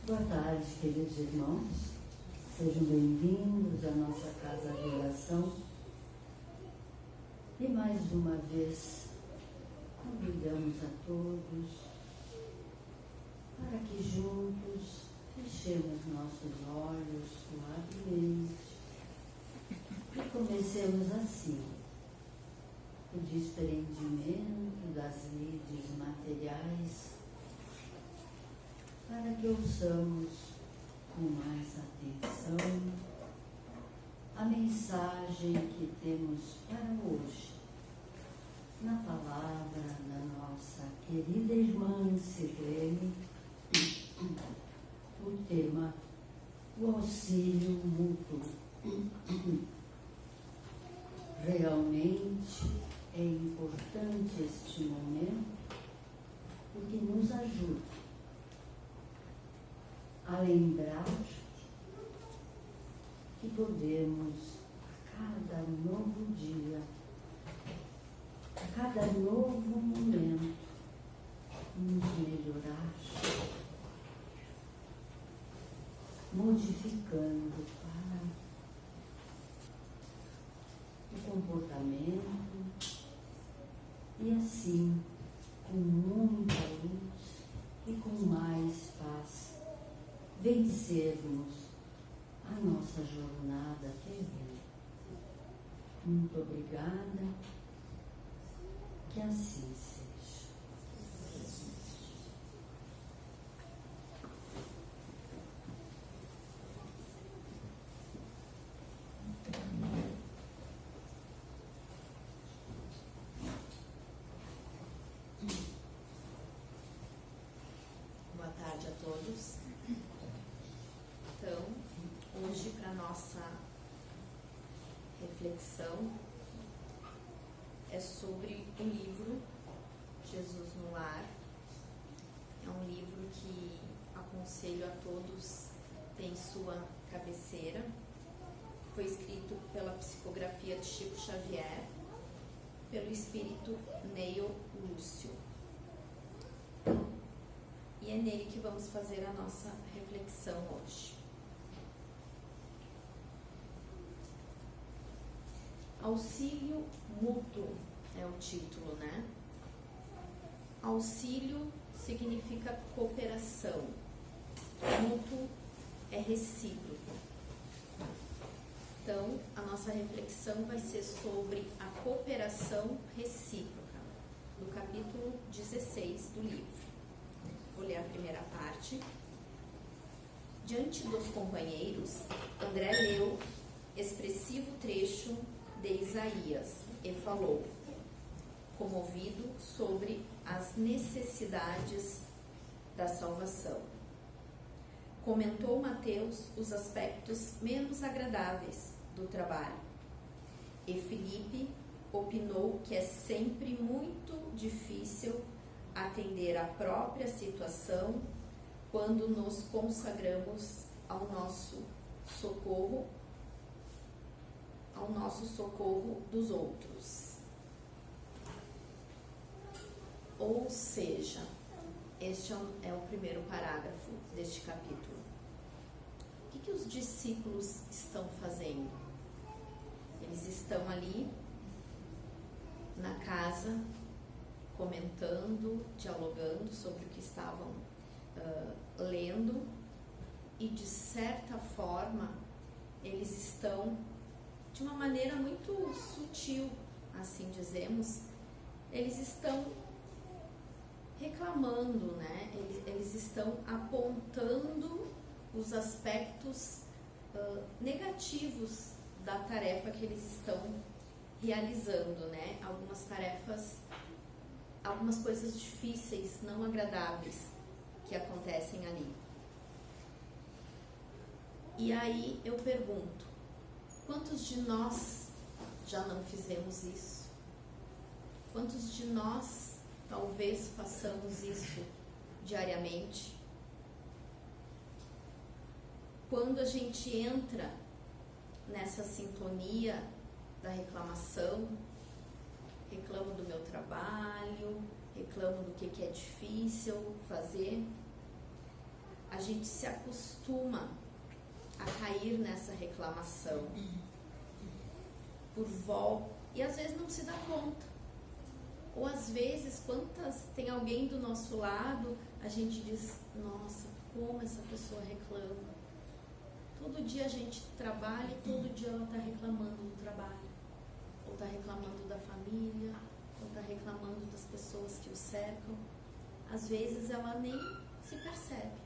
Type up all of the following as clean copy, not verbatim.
Boa tarde, queridos irmãos. Sejam bem-vindos à nossa casa de oração. E mais uma vez, convidamos a todos para que juntos fechemos nossos olhos suavemente e comecemos assim o desprendimento das lides materiais, para que ouçamos com mais atenção a mensagem que temos para hoje, na palavra da nossa querida irmã Sirlene, o tema: o auxílio mútuo. Realmente é importante este momento, porque nos ajuda a lembrar que podemos, a cada novo dia, a cada novo momento, nos melhorar, modificando para o comportamento e assim, com muita luz e com mais paz, vencermos a nossa jornada terrena. Muito obrigada, que assim seja. Boa tarde a todos. Então, hoje, para nossa reflexão, é sobre o livro Jesus no Lar. É um livro que aconselho a todos ter em sua cabeceira. Foi escrito pela psicografia de Chico Xavier, pelo espírito Neio Lúcio. E é nele que vamos fazer a nossa reflexão hoje. Auxílio mútuo é o título, né? Auxílio significa cooperação. Mútuo é recíproco. Então, a nossa reflexão vai ser sobre a cooperação recíproca, do capítulo 16 do livro. Vou ler a primeira parte. Diante dos companheiros, André leu expressivo trecho de Isaías e falou, comovido, sobre as necessidades da salvação. Comentou Mateus os aspectos menos agradáveis do trabalho. E Felipe opinou que é sempre muito difícil atender à própria situação quando nos consagramos ao nosso socorro dos outros. Ou seja, este é o primeiro parágrafo deste capítulo. O que os discípulos estão fazendo? Eles estão ali na casa, comentando, dialogando sobre o que estavam lendo, e de certa forma eles estão, de uma maneira muito sutil, assim dizemos, eles estão reclamando, né? Eles estão apontando os aspectos negativos da tarefa que eles estão realizando, né? Algumas tarefas, algumas coisas difíceis, não agradáveis que acontecem ali. E aí eu pergunto, quantos de nós já não fizemos isso? Quantos de nós talvez façamos isso diariamente? Quando a gente entra nessa sintonia da reclamação, reclamo do meu trabalho, reclamo do que é difícil fazer, a gente se acostuma a cair nessa reclamação por volta e às vezes não se dá conta. Ou às vezes, tem alguém do nosso lado, a gente diz, nossa, como essa pessoa reclama. Todo dia a gente trabalha e todo dia ela está reclamando do trabalho, ou está reclamando da família, ou está reclamando das pessoas que o cercam. Às vezes ela nem se percebe.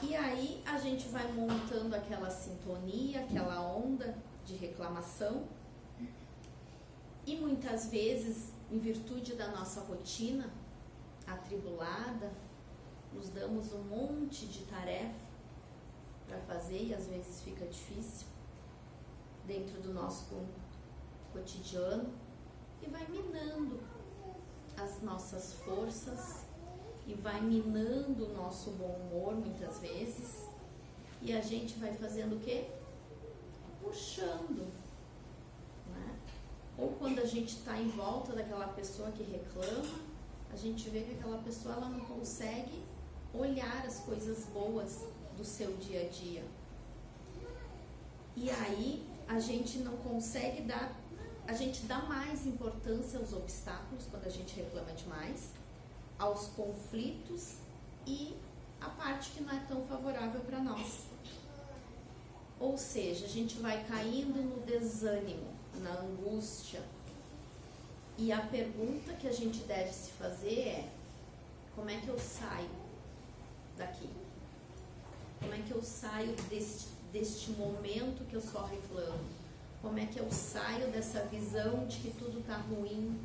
E aí a gente vai montando aquela sintonia, aquela onda de reclamação. E muitas vezes, em virtude da nossa rotina atribulada, nos damos um monte de tarefa para fazer e às vezes fica difícil dentro do nosso cotidiano e vai minando as nossas forças e vai minando o nosso bom humor muitas vezes, e a gente vai fazendo o quê? Puxando, né? Ou quando a gente está em volta daquela pessoa que reclama, a gente vê que aquela pessoa ela não consegue olhar as coisas boas do seu dia a dia. E aí a gente não consegue a gente dá mais importância aos obstáculos quando a gente reclama demais, aos conflitos e a parte que não é tão favorável para nós. Ou seja, a gente vai caindo no desânimo, na angústia. E a pergunta que a gente deve se fazer é: como é que eu saio daqui? Como é que eu saio deste momento que eu só reclamo? Como é que eu saio dessa visão de que tudo está ruim,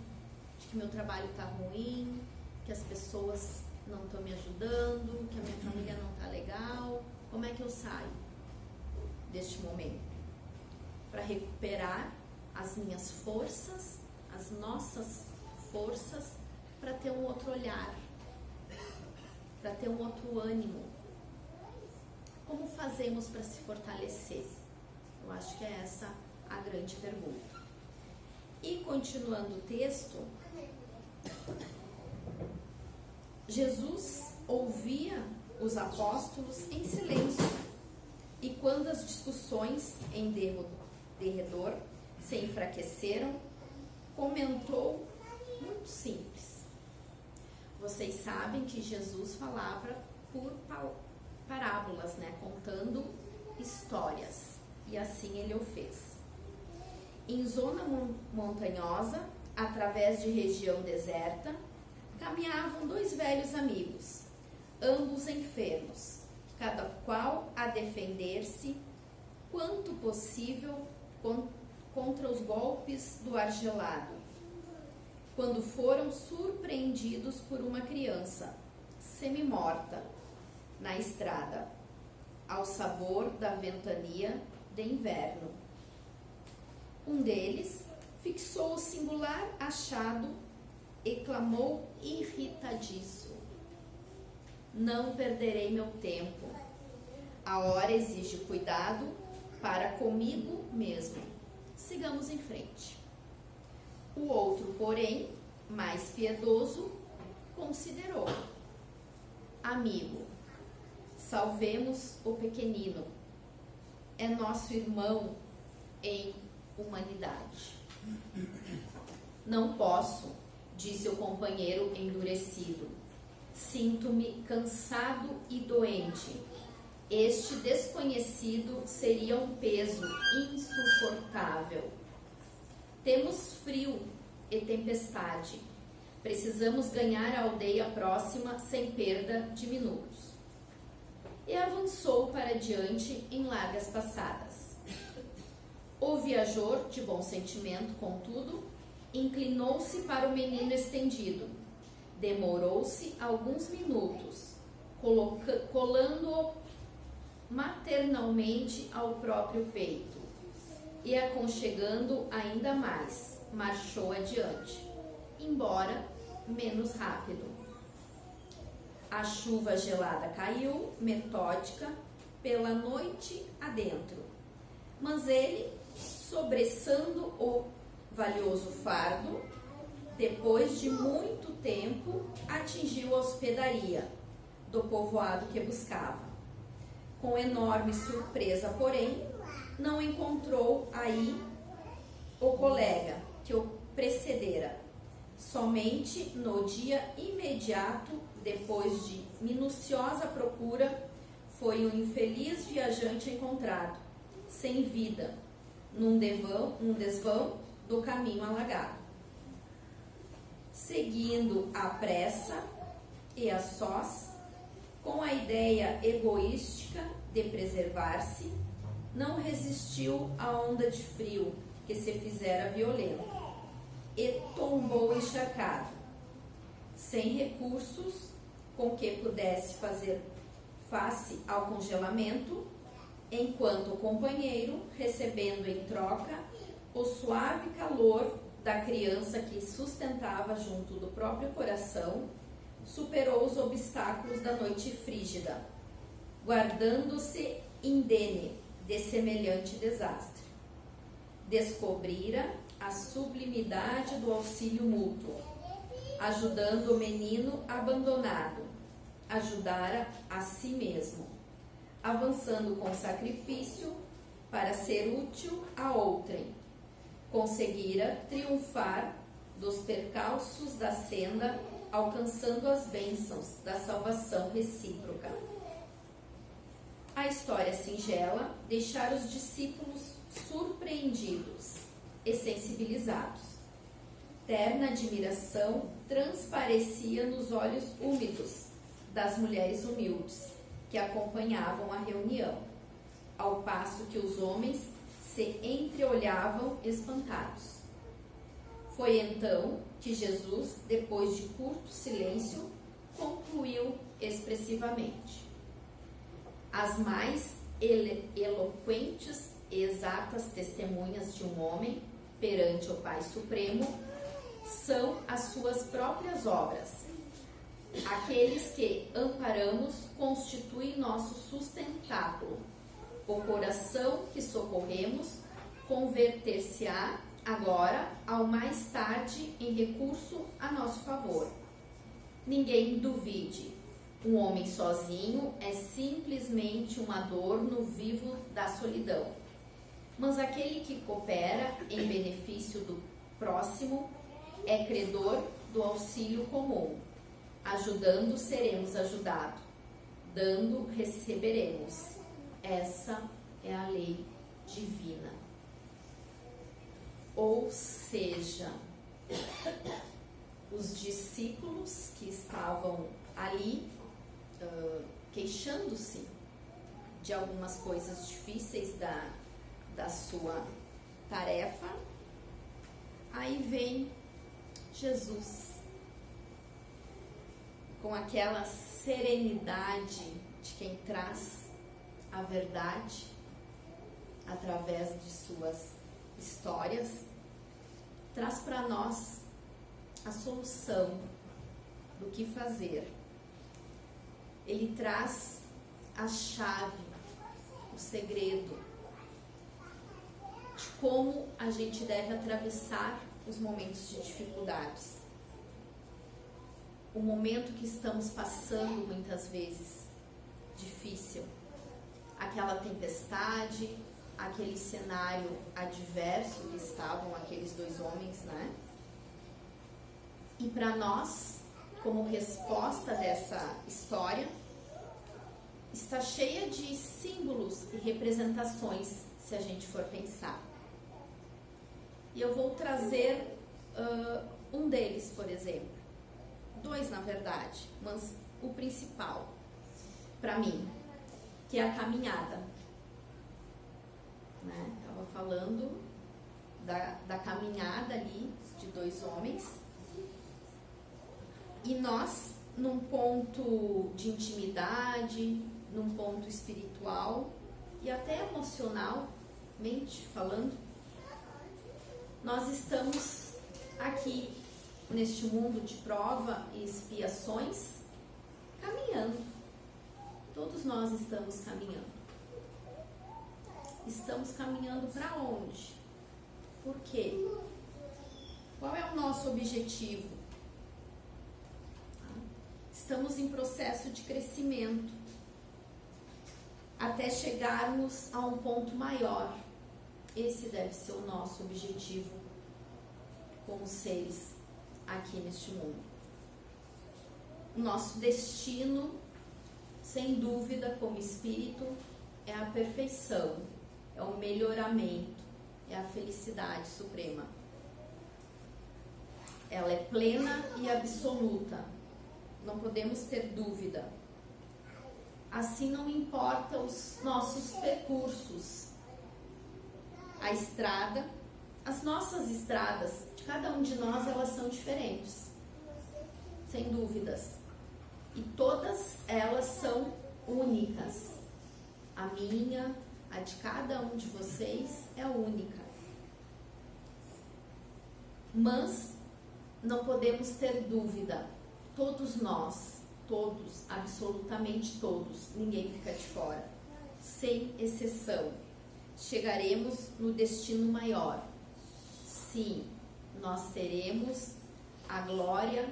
de que meu trabalho está ruim, que as pessoas não estão me ajudando, que a minha família não está legal? Como é que eu saio deste momento? Para recuperar as minhas forças, as nossas forças, para ter um outro olhar, para ter um outro ânimo. Como fazemos para se fortalecer? Eu acho que é essa a grande pergunta. E continuando o texto, Jesus ouvia os apóstolos em silêncio, e quando as discussões em derredor se enfraqueceram, comentou muito simples. Vocês sabem que Jesus falava por parábolas, né? Contando histórias, e assim ele o fez. Em zona montanhosa, através de região deserta, caminhavam dois velhos amigos, ambos enfermos, cada qual a defender-se quanto possível contra os golpes do ar gelado, quando foram surpreendidos por uma criança semi-morta na estrada, ao sabor da ventania de inverno. Um deles fixou o singular achado e clamou irritadiço: não perderei meu tempo. A hora exige cuidado para comigo mesmo. Sigamos em frente. O outro, porém, mais piedoso, considerou: amigo, salvemos o pequenino. É nosso irmão em humanidade. Não posso, disse o companheiro endurecido. Sinto-me cansado e doente. Este desconhecido seria um peso insuportável. Temos frio e tempestade. Precisamos ganhar a aldeia próxima sem perda de minutos. E avançou para diante em largas passadas. O viajor, de bom sentimento, contudo, inclinou-se para o menino estendido. Demorou-se alguns minutos, colando-o maternalmente ao próprio peito, e aconchegando ainda mais, marchou adiante, embora menos rápido. A chuva gelada caiu, metódica, pela noite adentro, mas ele, sobressando o valioso fardo, depois de muito tempo, atingiu a hospedaria, do povoado que buscava. Com enorme surpresa, porém, não encontrou aí o colega que o precedera. Somente no dia imediato, depois de minuciosa procura, foi um infeliz viajante encontrado, sem vida, num desvão do caminho alagado. Seguindo à pressa e a sós, com a ideia egoística de preservar-se, não resistiu à onda de frio que se fizera violenta e tombou encharcado, sem recursos com que pudesse fazer face ao congelamento, enquanto o companheiro, recebendo em troca o suave calor da criança que sustentava junto do próprio coração, superou os obstáculos da noite frígida, guardando-se indene de semelhante desastre. Descobrira a sublimidade do auxílio mútuo, ajudando o menino abandonado, ajudara a si mesmo, avançando com sacrifício para ser útil a outrem. Conseguira triunfar dos percalços da senda, alcançando as bênçãos da salvação recíproca. A história singela deixara os discípulos surpreendidos e sensibilizados. Terna admiração transparecia nos olhos úmidos das mulheres humildes que acompanhavam a reunião, ao passo que os homens se entreolhavam espantados. Foi então que Jesus, depois de curto silêncio, concluiu expressivamente: as mais eloquentes e exatas testemunhas de um homem perante o Pai Supremo são as suas próprias obras. Aqueles que amparamos constituem nosso sustentáculo. O coração que socorremos converter-se-á agora ao mais tarde em recurso a nosso favor. Ninguém duvide, um homem sozinho é simplesmente um adorno vivo da solidão. Mas aquele que coopera em benefício do próximo é credor do auxílio comum. Ajudando, seremos ajudados. Dando, receberemos. Essa é a lei divina. Ou seja, os discípulos que estavam ali queixando-se de algumas coisas difíceis da sua tarefa, aí vem Jesus com aquela serenidade de quem traz a verdade através de suas histórias, traz para nós a solução do que fazer. Ele traz a chave, o segredo de como a gente deve atravessar os momentos de dificuldades. O momento que estamos passando muitas vezes difícil, aquela tempestade, aquele cenário adverso que estavam aqueles dois homens, né? E para nós, como resposta dessa história, está cheia de símbolos e representações, se a gente for pensar. E eu vou trazer um deles, por exemplo. Dois, na verdade, mas o principal, para mim, que é a caminhada. Né? Estava falando da caminhada ali de dois homens. E nós, num ponto de intimidade, num ponto espiritual e até emocionalmente falando, nós estamos aqui neste mundo de prova e expiações, caminhando. Todos nós estamos caminhando. Estamos caminhando para onde? Por quê? Qual é o nosso objetivo? estamos em processo de crescimento até chegarmos a um ponto maior. Esse deve ser o nosso objetivo como seres aqui neste mundo. O nosso destino, sem dúvida, como espírito, é a perfeição, é o melhoramento, é a felicidade suprema. Ela é plena e absoluta, não podemos ter dúvida. Assim, não importa os nossos percursos, a estrada, as nossas estradas, de cada um de nós, elas são diferentes, sem dúvidas. E todas elas são únicas. A minha, a de cada um de vocês é única. Mas não podemos ter dúvida, todos nós, todos, absolutamente todos, ninguém fica de fora, sem exceção, chegaremos no destino maior. Sim, nós teremos a glória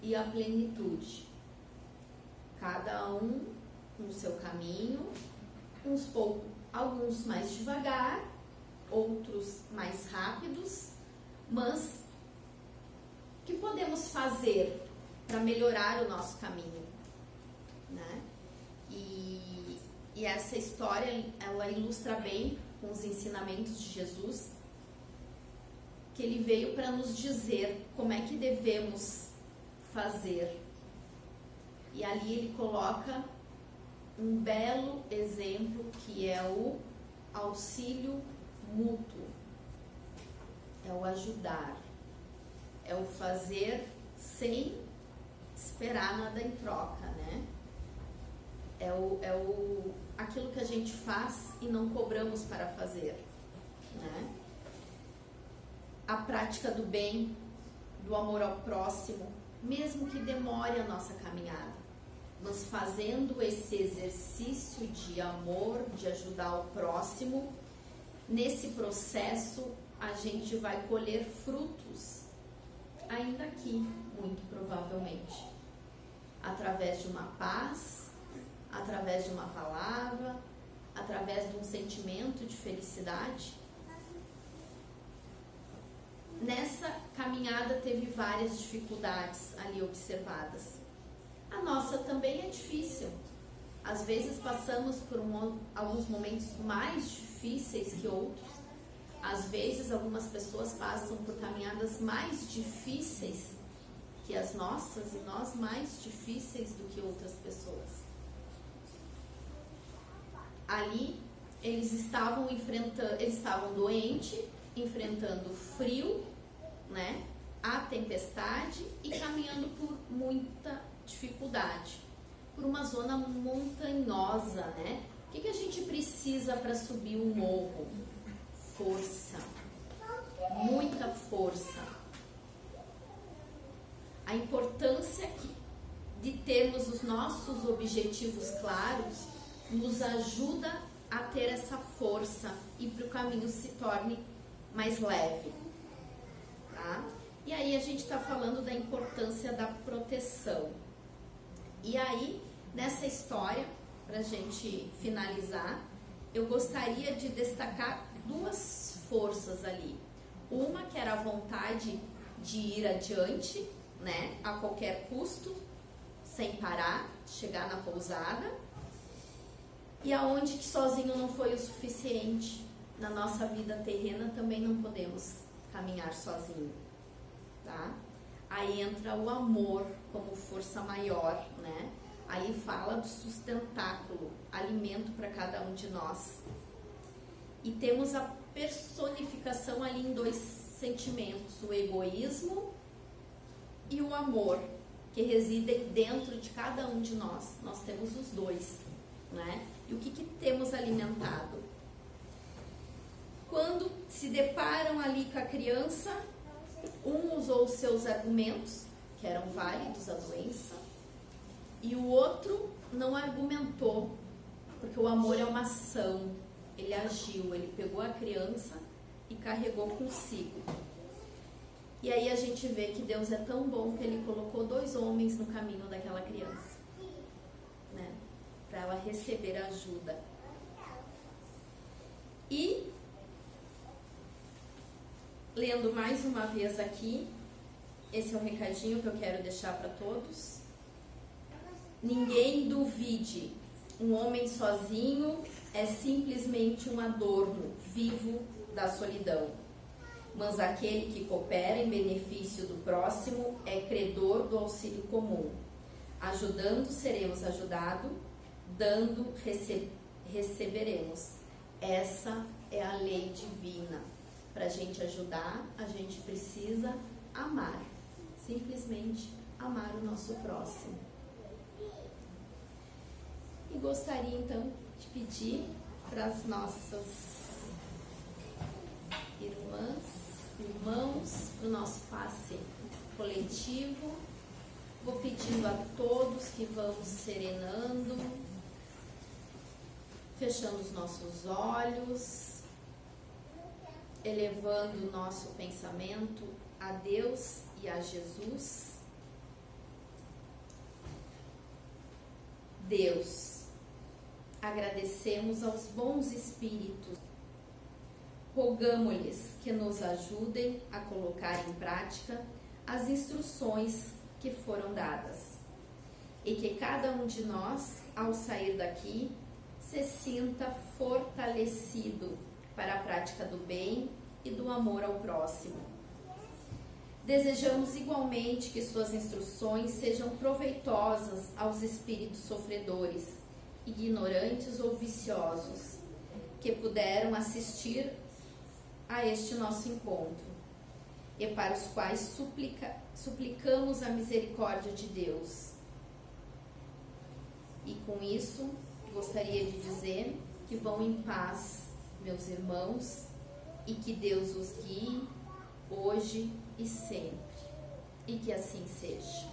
e a plenitude, cada um no seu caminho, alguns mais devagar, outros mais rápidos, mas o que podemos fazer para melhorar o nosso caminho, né? E essa história, ela ilustra bem com os ensinamentos de Jesus, que ele veio para nos dizer como é que devemos fazer. E ali ele coloca um belo exemplo, que é o auxílio mútuo, é o ajudar, é o fazer sem esperar nada em troca, né? Aquilo que a gente faz e não cobramos para fazer, né? A prática do bem, do amor ao próximo, mesmo que demore a nossa caminhada, mas fazendo esse exercício de amor, de ajudar o próximo, nesse processo a gente vai colher frutos, ainda aqui, muito provavelmente, através de uma paz, através de uma palavra, através de um sentimento de felicidade. Nessa caminhada teve várias dificuldades ali observadas. A nossa também é difícil. Às vezes passamos por alguns momentos mais difíceis que outros. Às vezes algumas pessoas passam por caminhadas mais difíceis que as nossas e nós mais difíceis do que outras pessoas. Ali eles estavam doentes, enfrentando o frio, né, a tempestade e caminhando por muita dificuldade, por uma zona montanhosa, né? O que a gente precisa para subir um morro? Força, muita força. A importância de termos os nossos objetivos claros nos ajuda a ter essa força e para o caminho se torne mais leve, tá? E aí a gente está falando da importância da proteção. E aí, nessa história, para a gente finalizar, eu gostaria de destacar duas forças ali. Uma que era a vontade de ir adiante, né, a qualquer custo, sem parar, chegar na pousada, e aonde que sozinho não foi o suficiente. Na nossa vida terrena também não podemos caminhar sozinho, tá? Aí entra o amor como força maior, né? Aí fala do sustentáculo, alimento para cada um de nós. E temos a personificação ali em dois sentimentos, o egoísmo e o amor, que residem dentro de cada um de nós. Nós temos os dois, né? E o que temos alimentado? Quando se deparam ali com a criança, um usou os seus argumentos, que eram válidos, a doença, e o outro não argumentou, porque o amor é uma ação. Ele agiu, ele pegou a criança e carregou consigo. E aí a gente vê que Deus é tão bom que Ele colocou 2 homens no caminho daquela criança, né? Para ela receber ajuda. E, lendo mais uma vez aqui, esse é um recadinho que eu quero deixar para todos. Ninguém duvide, um homem sozinho é simplesmente um adorno vivo da solidão. Mas aquele que coopera em benefício do próximo é credor do auxílio comum. Ajudando, seremos ajudados, dando, receberemos. Essa é a lei divina. Para a gente ajudar, a gente precisa amar. Simplesmente amar o nosso próximo. E gostaria então de pedir para as nossas irmãos, para o nosso passe coletivo. Vou pedindo a todos que vamos serenando, fechando os nossos olhos, elevando o nosso pensamento a Deus e a Jesus. Deus, agradecemos aos bons espíritos, rogamo-lhes que nos ajudem a colocar em prática as instruções que foram dadas e que cada um de nós, ao sair daqui, se sinta fortalecido para a prática do bem e do amor ao próximo. Desejamos igualmente que suas instruções sejam proveitosas aos espíritos sofredores, ignorantes ou viciosos, que puderam assistir a este nosso encontro, e para os quais suplicamos a misericórdia de Deus. E com isso, gostaria de dizer que vão em paz, meus irmãos, e que Deus os guie hoje e sempre, e que assim seja.